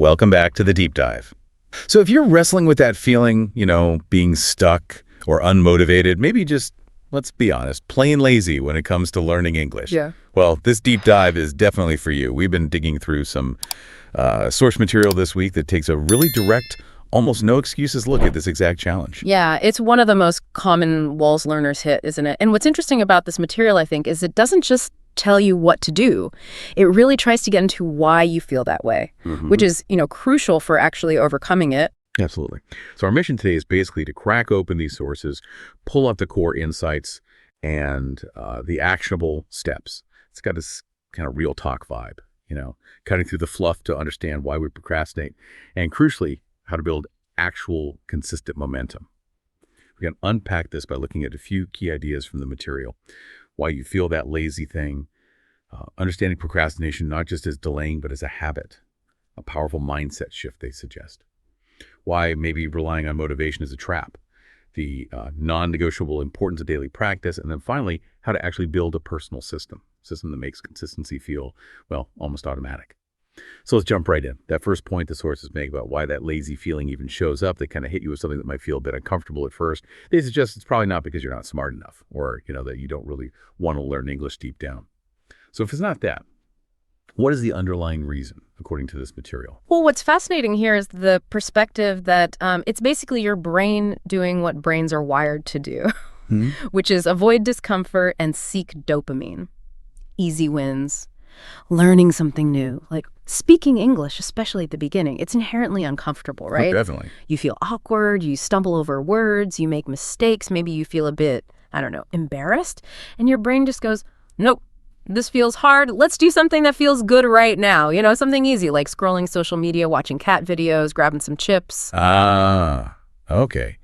welcome back to the deep dive. So if you're wrestling with that feeling, being stuck or unmotivated, maybe just, let's be honest, plain lazy when it comes to learning English. Yeah. Well, this deep dive is definitely for you. We've been digging through some source material this week that takes a really direct, almost no excuses look at this exact challenge. Yeah, it's one of the most common walls learners hit, isn't it? And what's interesting about this material, I think, is it doesn't just tell you what to do. It really tries to get into why you feel that way, which is, crucial for actually overcoming it. Absolutely. So our mission today is basically to crack open these sources, pull out the core insights and the actionable steps. It's got this kind of real talk vibe, cutting through the fluff to understand why we procrastinate, and crucially, how to build actual consistent momentum. We can unpack this by looking at a few key ideas from the material. Why you feel that lazy thing, understanding procrastination not just as delaying, but as a habit, a powerful mindset shift they suggest. Why maybe relying on motivation is a trap, the non-negotiable importance of daily practice, and then finally, how to actually build a personal system that makes consistency feel, well, almost automatic. So let's jump right in. That first point the sources make about why that lazy feeling even shows up, they kind of hit you with something that might feel a bit uncomfortable at first. They suggest it's probably not because you're not smart enough or, that you don't really want to learn English deep down. So if it's not that, what is the underlying reason, according to this material? Well, what's fascinating here is the perspective that it's basically your brain doing what brains are wired to do, which is avoid discomfort and seek dopamine. Easy wins. Learning something new, like speaking English, especially at the beginning, it's inherently uncomfortable, right? Oh, definitely. You feel awkward, you stumble over words, you make mistakes, maybe you feel a bit, embarrassed, and your brain just goes, nope, this feels hard. Let's do something that feels good right now. Something easy like scrolling social media, watching cat videos, grabbing some chips. Ah, okay.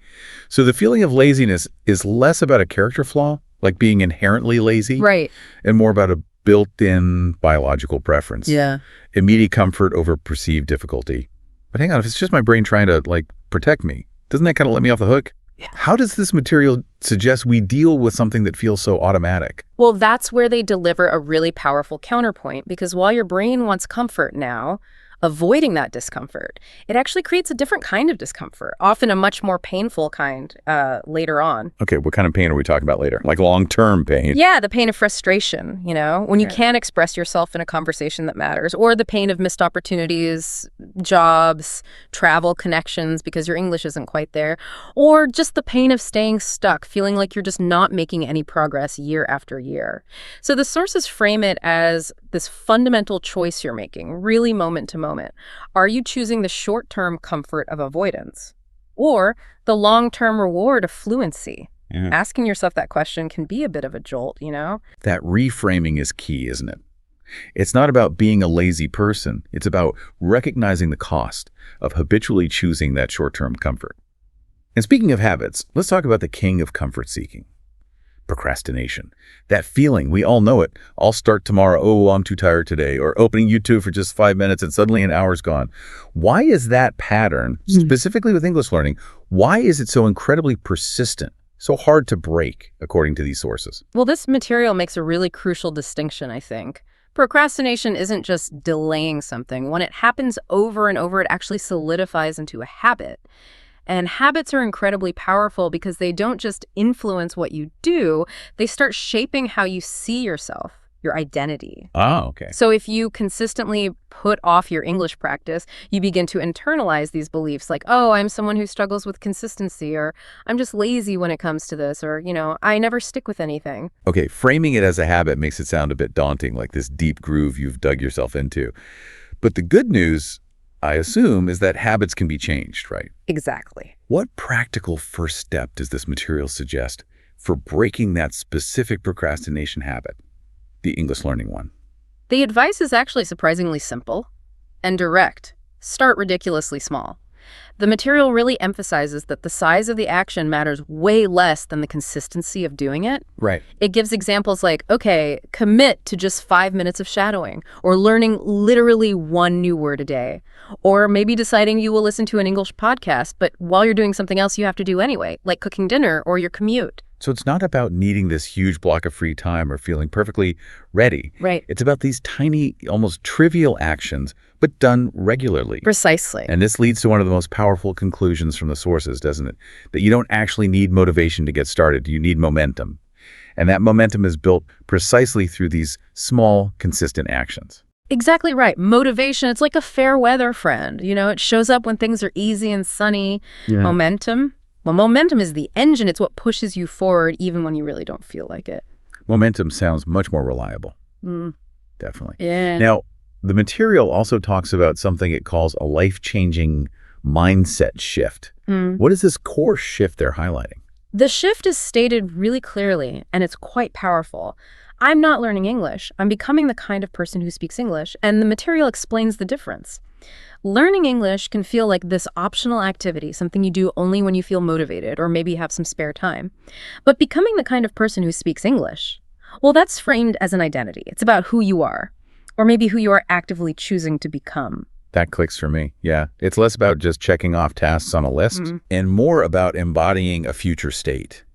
So the feeling of laziness is less about a character flaw, like being inherently lazy, right, and more about a built-in biological preference. Yeah. Immediate comfort over perceived difficulty. But hang on, if it's just my brain trying to, protect me, doesn't that kind of let me off the hook? Yeah. How does this material suggest we deal with something that feels so automatic? Well, that's where they deliver a really powerful counterpoint, because while your brain wants comfort now, avoiding that discomfort, it actually creates a different kind of discomfort, often a much more painful kind later on. Okay, what kind of pain are we talking about later? Like long-term pain? Yeah, the pain of frustration, when you can't express yourself in a conversation that matters, or the pain of missed opportunities, jobs, travel connections because your English isn't quite there, or just the pain of staying stuck, feeling like you're just not making any progress year after year. So the sources frame it as this fundamental choice you're making, really moment to moment. Are you choosing the short-term comfort of avoidance or the long-term reward of fluency? Yeah. Asking yourself that question can be a bit of a jolt, That reframing is key, isn't it? It's not about being a lazy person. It's about recognizing the cost of habitually choosing that short-term comfort. And speaking of habits, let's talk about the king of comfort seeking. Procrastination. That feeling, we all know it. I'll start tomorrow. Oh, I'm too tired today. Or opening YouTube for just 5 minutes and suddenly an hour's gone. Why is that pattern, specifically with English learning, why is it so incredibly persistent, so hard to break, according to these sources? Well, this material makes a really crucial distinction, I think. Procrastination isn't just delaying something. When it happens over and over, it actually solidifies into a habit. And habits are incredibly powerful because they don't just influence what you do, they start shaping how you see yourself, your identity. Oh, okay. So if you consistently put off your English practice, you begin to internalize these beliefs like, oh, I'm someone who struggles with consistency, or I'm just lazy when it comes to this, or, I never stick with anything. Okay, framing it as a habit makes it sound a bit daunting, like this deep groove you've dug yourself into. But the good news, I assume, is that habits can be changed, right? Exactly. What practical first step does this material suggest for breaking that specific procrastination habit, the English learning one? The advice is actually surprisingly simple and direct. Start ridiculously small. The material really emphasizes that the size of the action matters way less than the consistency of doing it. Right. It gives examples like, okay, commit to just 5 minutes of shadowing, or learning literally one new word a day, or maybe deciding you will listen to an English podcast, but while you're doing something else you have to do anyway, like cooking dinner or your commute. So it's not about needing this huge block of free time or feeling perfectly ready. Right. It's about these tiny, almost trivial actions, but done regularly. Precisely. And this leads to one of the most powerful conclusions from the sources, doesn't it? That you don't actually need motivation to get started. You need momentum. And that momentum is built precisely through these small, consistent actions. Exactly right. Motivation, it's like a fair weather friend. It shows up when things are easy and sunny. Yeah. Momentum, well, momentum is the engine. It's what pushes you forward even when you really don't feel like it. Momentum sounds much more reliable. Mm. Definitely. Yeah. Now, the material also talks about something it calls a life-changing mindset shift. What is this core shift they're highlighting? The shift is stated really clearly, and it's quite powerful. I'm not learning English. I'm becoming the kind of person who speaks English, and the material explains the difference. Learning English can feel like this optional activity, something you do only when you feel motivated or maybe have some spare time. But becoming the kind of person who speaks English, well, that's framed as an identity. It's about who you are, or maybe who you are actively choosing to become. That clicks for me, yeah. It's less about just checking off tasks on a list and more about embodying a future state.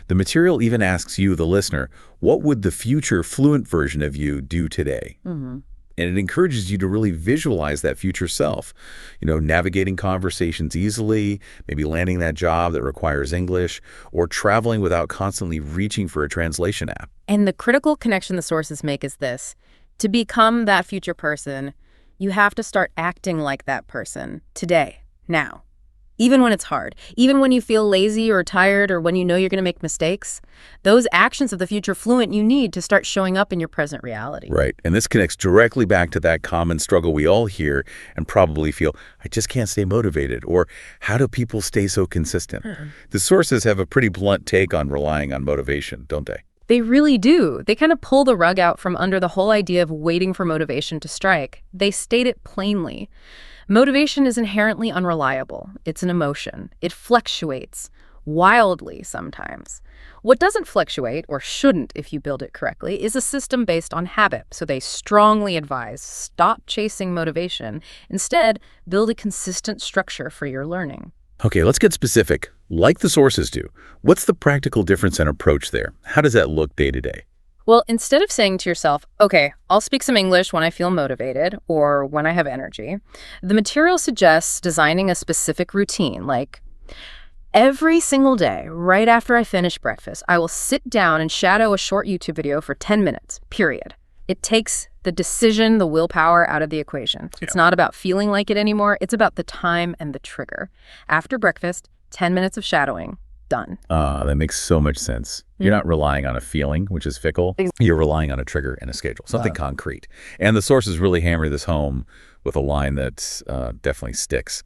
The material even asks you, the listener, what would the future fluent version of you do today? And it encourages you to really visualize that future self, navigating conversations easily, maybe landing that job that requires English, or traveling without constantly reaching for a translation app. And the critical connection the sources make is this. To become that future person, you have to start acting like that person today, now. Even when it's hard, even when you feel lazy or tired or when you know you're going to make mistakes, those actions of the future fluent you need to start showing up in your present reality. Right. And this connects directly back to that common struggle we all hear and probably feel, I just can't stay motivated, or how do people stay so consistent? The sources have a pretty blunt take on relying on motivation, don't they? They really do. They kind of pull the rug out from under the whole idea of waiting for motivation to strike. They state it plainly. Motivation is inherently unreliable. It's an emotion. It fluctuates wildly sometimes. What doesn't fluctuate, or shouldn't if you build it correctly, is a system based on habit. So they strongly advise stop chasing motivation. Instead, build a consistent structure for your learning. Okay, let's get specific. Like the sources do, what's the practical difference and approach there? How does that look day to day? Well, instead of saying to yourself, okay, I'll speak some English when I feel motivated or when I have energy, the material suggests designing a specific routine, like every single day, right after I finish breakfast, I will sit down and shadow a short YouTube video for 10 minutes, period. It takes the decision, the willpower out of the equation. It's not about feeling like it anymore. It's about the time and the trigger. After breakfast, 10 minutes of shadowing. Done. That makes so much sense. You're not relying on a feeling, which is fickle. You're relying on a trigger and a schedule, something concrete. And the sources really hammer this home with a line that definitely sticks.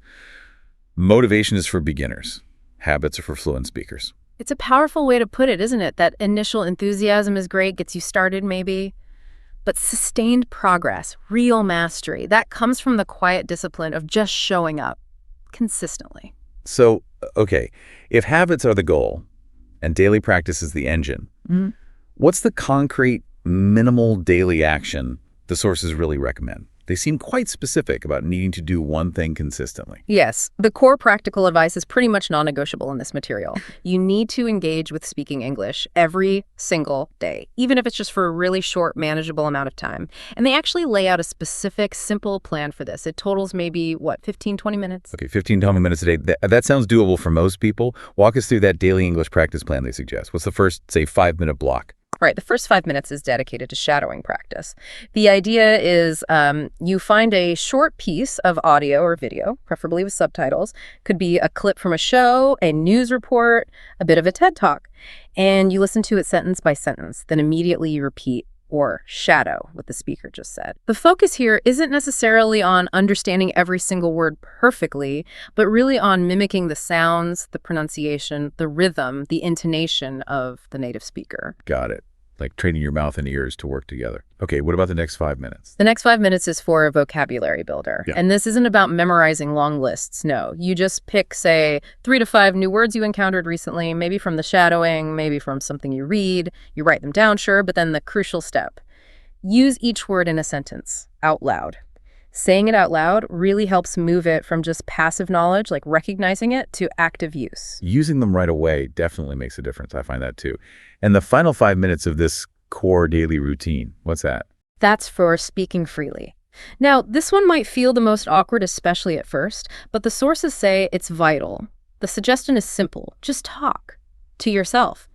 Motivation is for beginners. Habits are for fluent speakers. It's a powerful way to put it, isn't it? That initial enthusiasm is great, gets you started maybe. But sustained progress, real mastery, that comes from the quiet discipline of just showing up consistently. So, okay, if habits are the goal and daily practice is the engine, what's the concrete, minimal daily action the sources really recommend? They seem quite specific about needing to do one thing consistently. Yes, the core practical advice is pretty much non-negotiable in this material. You need to engage with speaking English every single day, even if it's just for a really short, manageable amount of time. And they actually lay out a specific, simple plan for this. It totals maybe, 15, 20 minutes? Okay, 15, 20 minutes a day. That sounds doable for most people. Walk us through that daily English practice plan they suggest. What's the first, say, 5-minute block? Right, the first 5 minutes is dedicated to shadowing practice. The idea is you find a short piece of audio or video, preferably with subtitles. Could be a clip from a show, a news report, a bit of a TED Talk. And you listen to it sentence by sentence. Then immediately you repeat or shadow what the speaker just said. The focus here isn't necessarily on understanding every single word perfectly, but really on mimicking the sounds, the pronunciation, the rhythm, the intonation of the native speaker. Got it. Like training your mouth and ears to work together. Okay, what about the next 5 minutes? The next 5 minutes is for a vocabulary builder. Yeah. And this isn't about memorizing long lists, no. You just pick, say, 3 to 5 new words you encountered recently, maybe from the shadowing, maybe from something you read. You write them down, sure, but then the crucial step. Use each word in a sentence, out loud. Saying it out loud really helps move it from just passive knowledge, like recognizing it, to active use. Using them right away definitely makes a difference. I find that too. And the final 5 minutes of this core daily routine, what's that? That's for speaking freely. Now, this one might feel the most awkward, especially at first, but the sources say it's vital. The suggestion is simple. Just talk to yourself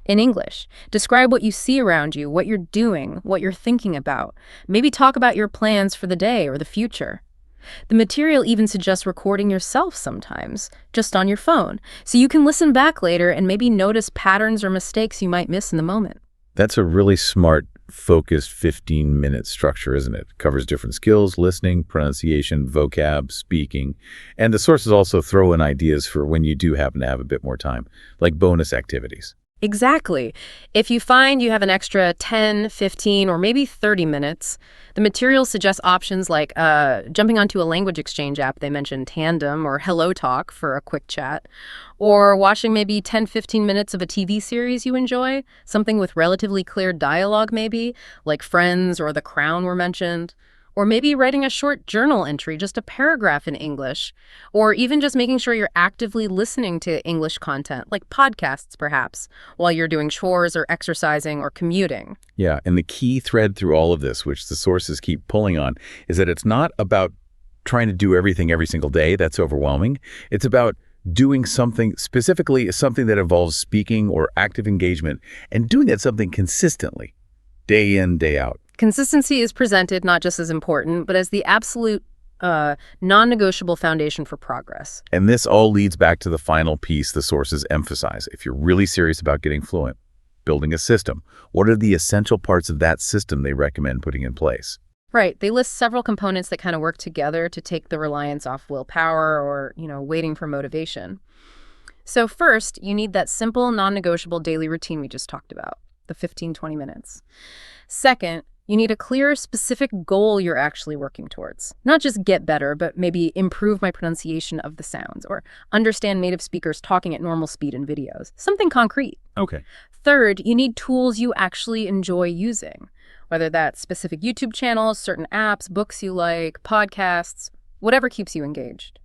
in English. Describe what you see around you, what you're doing, what you're thinking about. Maybe talk about your plans for the day or the future. The material even suggests recording yourself sometimes, just on your phone, so you can listen back later and maybe notice patterns or mistakes you might miss in the moment. That's a really smart, focused 15-minute structure, isn't it? Covers different skills, listening, pronunciation, vocab, speaking. And the sources also throw in ideas for when you do happen to have a bit more time, like bonus activities. Exactly. If you find you have an extra 10, 15, or maybe 30 minutes, the material suggests options like jumping onto a language exchange app. They mentioned Tandem or Hello Talk for a quick chat, or watching maybe 10, 15 minutes of a TV series you enjoy, something with relatively clear dialogue maybe, like Friends or The Crown were mentioned. Or maybe writing a short journal entry, just a paragraph in English. Or even just making sure you're actively listening to English content, like podcasts perhaps, while you're doing chores or exercising or commuting. Yeah, and the key thread through all of this, which the sources keep pulling on, is that it's not about trying to do everything every single day. That's overwhelming. It's about doing something, specifically something that involves speaking or active engagement, and doing that something consistently, day in, day out. Consistency is presented not just as important, but as the absolute non-negotiable foundation for progress. And this all leads back to the final piece the sources emphasize. If you're really serious about getting fluent, building a system, what are the essential parts of that system they recommend putting in place? Right. They list several components that kind of work together to take the reliance off willpower or, waiting for motivation. So first, you need that simple, non-negotiable daily routine we just talked about, the 15, 20 minutes. Second, you need a clear, specific goal you're actually working towards. Not just get better, but maybe improve my pronunciation of the sounds or understand native speakers talking at normal speed in videos. Something concrete. Okay. Third, you need tools you actually enjoy using, whether that's specific YouTube channels, certain apps, books you like, podcasts, whatever keeps you engaged.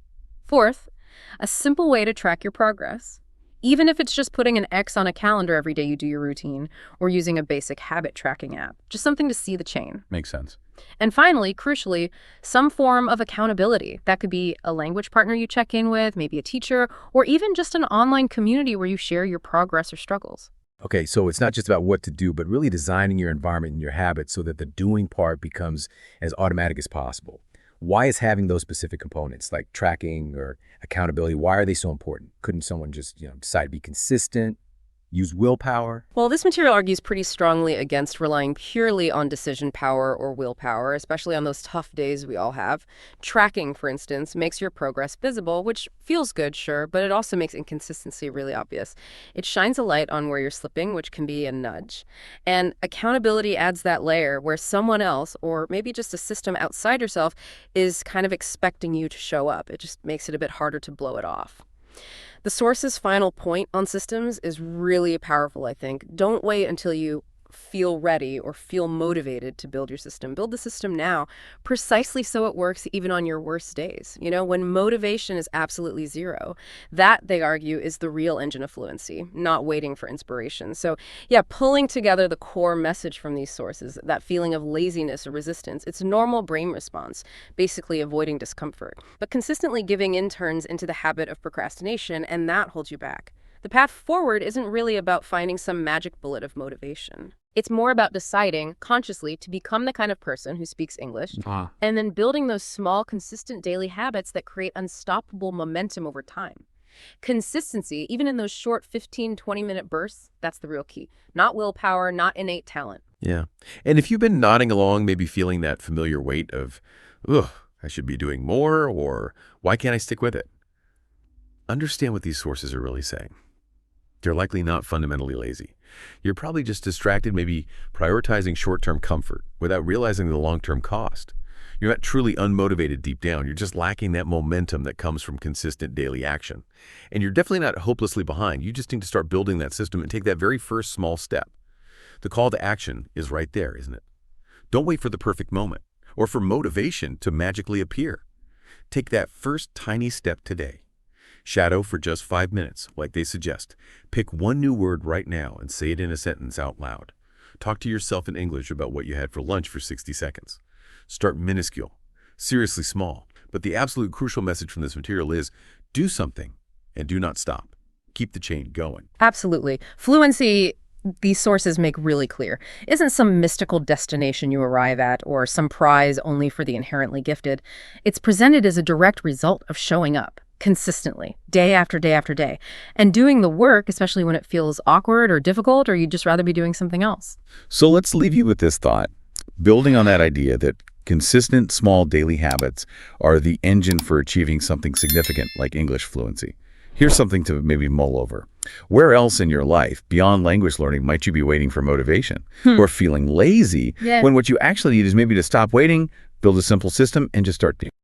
Fourth, a simple way to track your progress. Even if it's just putting an X on a calendar every day you do your routine, or using a basic habit tracking app. Just something to see the chain. Makes sense. And finally, crucially, some form of accountability. That could be a language partner you check in with, maybe a teacher, or even just an online community where you share your progress or struggles. Okay, so it's not just about what to do, but really designing your environment and your habits so that the doing part becomes as automatic as possible. Why is having those specific components like tracking or accountability, why are they so important? Couldn't someone just, decide to be consistent, use willpower? Well, this material argues pretty strongly against relying purely on decision power or willpower, especially on those tough days we all have. Tracking, for instance, makes your progress visible, which feels good, sure, but it also makes inconsistency really obvious. It shines a light on where you're slipping, which can be a nudge. And accountability adds that layer where someone else, or maybe just a system outside yourself, is kind of expecting you to show up. It just makes it a bit harder to blow it off. The source's final point on systems is really powerful, I think. Don't wait until you feel ready or feel motivated to build your system. Build the system now, precisely so it works even on your worst days. When motivation is absolutely zero, that, they argue, is the real engine of fluency, not waiting for inspiration. So yeah, pulling together the core message from these sources, that feeling of laziness or resistance, it's a normal brain response, basically avoiding discomfort. But consistently giving in turns into the habit of procrastination, and that holds you back. The path forward isn't really about finding some magic bullet of motivation. It's more about deciding consciously to become the kind of person who speaks English, and then building those small, consistent daily habits that create unstoppable momentum over time. Consistency, even in those short 15, 20-minute bursts, that's the real key. Not willpower, not innate talent. Yeah. And if you've been nodding along, maybe feeling that familiar weight of, ugh, I should be doing more, or why can't I stick with it? Understand what these sources are really saying. They're likely not fundamentally lazy. You're probably just distracted, maybe prioritizing short-term comfort without realizing the long-term cost. You're not truly unmotivated deep down. You're just lacking that momentum that comes from consistent daily action. And you're definitely not hopelessly behind. You just need to start building that system and take that very first small step. The call to action is right there, isn't it? Don't wait for the perfect moment. or for motivation to magically appear. Take that first tiny step today. Shadow for just 5 minutes, like they suggest. Pick one new word right now and say it in a sentence out loud. Talk to yourself in English about what you had for lunch for 60 seconds. Start minuscule, seriously small. But the absolute crucial message from this material is do something and do not stop. Keep the chain going. Absolutely. Fluency, these sources make really clear, isn't some mystical destination you arrive at or some prize only for the inherently gifted. It's presented as a direct result of showing up consistently, day after day after day, and doing the work, especially when it feels awkward or difficult, or you'd just rather be doing something else. So let's leave you with this thought, building on that idea that consistent small daily habits are the engine for achieving something significant like English fluency. Here's something to maybe mull over. Where else in your life, beyond language learning, might you be waiting for motivation or feeling lazy when what you actually need is maybe to stop waiting, build a simple system, and just start doing